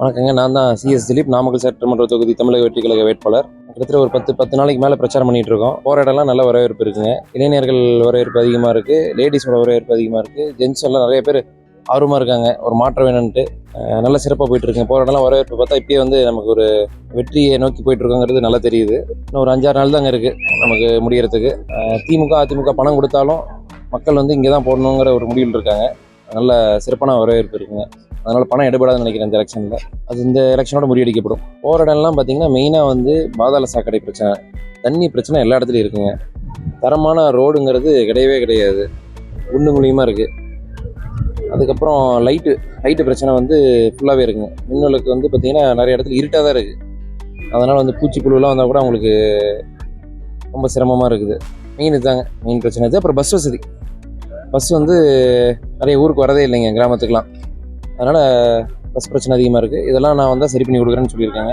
வணக்கங்க. நான் தான் சிஎஸ் திலீப், நாமக்கல் சட்டமன்ற தொகுதி தமிழக வெற்றி கழக வேட்பாளர். கிட்டத்தட்ட ஒரு 10 நாளைக்கு மேலே பிரச்சாரம் பண்ணிட்டு இருக்கோம். போகிற இடம்லாம் நல்ல வரவேற்பு இருக்குங்க. இளைஞர்கள் வரவேற்பு அதிகமாக இருக்குது, லேடிஸோட வரவேற்பு அதிகமாக இருக்குது, ஜென்ஸ் எல்லாம் நிறைய பேர் ஆர்வமாக இருக்காங்க. ஒரு மாற்றம் வேணும்ன்ட்டு நல்ல சிறப்பாக போயிட்டு இருக்குங்க. போகிற இடம்லாம் வரவேற்பு பார்த்தா இப்பயே நமக்கு ஒரு வெற்றியை நோக்கி போயிட்டு இருக்கோங்கிறது நல்லா தெரியுது. இன்னும் ஒரு 5-6 நாள் தாங்க இருக்குது நமக்கு முடியறதுக்கு. திமுக அதிமுக பணம் கொடுத்தாலும் மக்கள் இங்கே தான் போடணுங்கிற ஒரு முடிவில் இருக்காங்க. நல்ல சிறப்பான வரவேற்பு இருக்குங்க. அதனால் பணம் எடுபடாதுன்னு நினைக்கிறேன் இந்த எலெக்ஷனில். அது இந்த எலெக்ஷனோட முறியடிக்கப்படும். போகிற இடம்லாம் பார்த்தீங்கன்னா மெயினாக பாதாள சாக்கடை பிரச்சனை, தண்ணி பிரச்சனை எல்லா இடத்துலையும் இருக்குங்க. தரமான ரோடுங்கிறது கிடையவே கிடையாது, குண்டு குழியுமாக இருக்குது. அதுக்கப்புறம் லைட்டு பிரச்சனை ஃபுல்லாகவே இருக்குங்க. மின்னலுக்கு பார்த்தீங்கன்னா நிறைய இடத்துல இருட்டாக தான் இருக்குது. அதனால் பூச்சிப்புழுலாம் வந்தால் கூட அவங்களுக்கு ரொம்ப சிரமமாக இருக்குது. மெயின் இதுதாங்க, மெயின் பிரச்சனை இது. அப்புறம் பஸ் வசதி, பஸ் நிறைய ஊருக்கு வரதே இல்லைங்க கிராமத்துக்கெலாம். அதனால் பஸ் பிரச்சனை அதிகமாக இருக்குது. இதெல்லாம் நான் சரி பண்ணி கொடுக்குறேன்னு சொல்லியிருக்காங்க.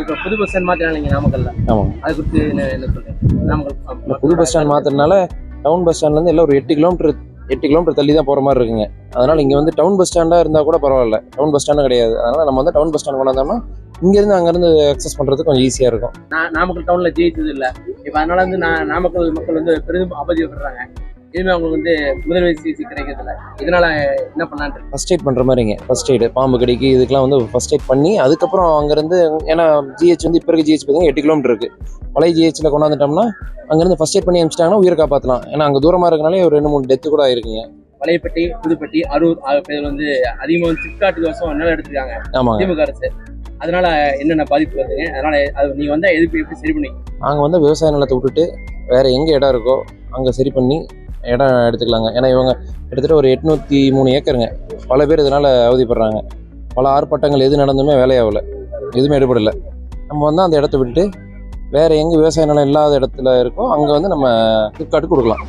இப்போ புது பஸ் ஸ்டாண்ட் மாற்றினாங்க நாமக்கல்ல. ஆமாம், அது குறித்து என்ன சொல்கிறேன்? நாமக்கல் புது பஸ் ஸ்டாண்ட் மாற்றினால டவுன் பஸ் ஸ்டாண்ட்லேருந்து எல்லாம் ஒரு 8 கிலோமீட்டர் தள்ளி தான் போகிற மாதிரி இருக்குங்க. அதனால் இங்கே டவுன் பஸ் ஸ்டாண்டாக இருந்தால் கூட பரவாயில்ல, டவுன் பஸ் ஸ்டாண்டும் கிடையாது. அதனால் நம்ம டவுன் பஸ் ஸ்டாண்ட் கொண்டு வந்தோம்னா இங்கேருந்து அங்கேருந்து அக்சஸ் பண்ணுறதுக்கு கொஞ்சம் ஈஸியாக இருக்கும். நாமக்கல் டவுனில் ஜெயிச்சது இல்லை. இப்போ அதனால் நாமக்கல் மக்கள் பெரிதும் அவதிப்படுறாங்க. இதுவுமே அவங்களுக்கு முதல்வர் சிகிச்சை கிடைக்கிறதில்ல. இதனால என்ன பண்ணலான்னு ஃபர்ஸ்ட் எய்ட் பண்ணுற மாதிரிங்க. ஃபர்ஸ்ட் எய்டு பாம்பு கடிக்கு இதுக்கெல்லாம் ஃபர்ஸ்ட் எய்ட் பண்ணி அதுக்கப்புறம் அங்கேருந்து, ஏன்னா ஜிஹெச் இப்போ இருக்க ஜிஹெச் பார்த்தீங்கன்னா 8 கிலோமீட்டர் இருக்குது. பழைய ஜிஹெச்சில் கொண்டாந்துட்டோம்னா அங்கேருந்து ஃபர்ஸ்ட் எய்ட் பண்ணி அனுப்பிச்சிட்டாங்கன்னா உயிரை காப்பாற்றலாம். ஏன்னா அங்கே தூரமாக இருக்கனாலே ஒரு 2-3 டெத்து கூட ஆயிருக்குங்க. பழையப்பட்டி, புதுப்பட்டி, அரூர் பேர் அதிகமாக சிப்காட்டுக்கு வருஷம் நிலம் எடுத்துருக்காங்க. ஆமாம், திமுக அரசு. அதனால என்னென்ன பாதிப்பு வருதுங்க? அதனால அது நீ எதுக்கு எப்படி சரி பண்ணி? நாங்கள் விவசாய நிலத்தை விட்டுட்டு வேற எங்கே இடம் இருக்கோ அங்கே சரி பண்ணி இடம் எடுத்துக்கலாங்க. ஏன்னா இவங்க கிட்டத்தட்ட ஒரு 803 ஏக்கருங்க. பல பேர் இதனால் அவதிப்படுறாங்க. பல ஆர்ப்பாட்டங்கள் எது நடந்துமே வேலையாகலை, எதுவுமே எடுபடலை. நம்ம அந்த இடத்த விட்டுட்டு வேறு எங்கே விவசாய நிலம் இல்லாத இடத்துல இருக்கோ அங்கே நம்ம சிப்காட்டுக்கு கொடுக்கலாம்.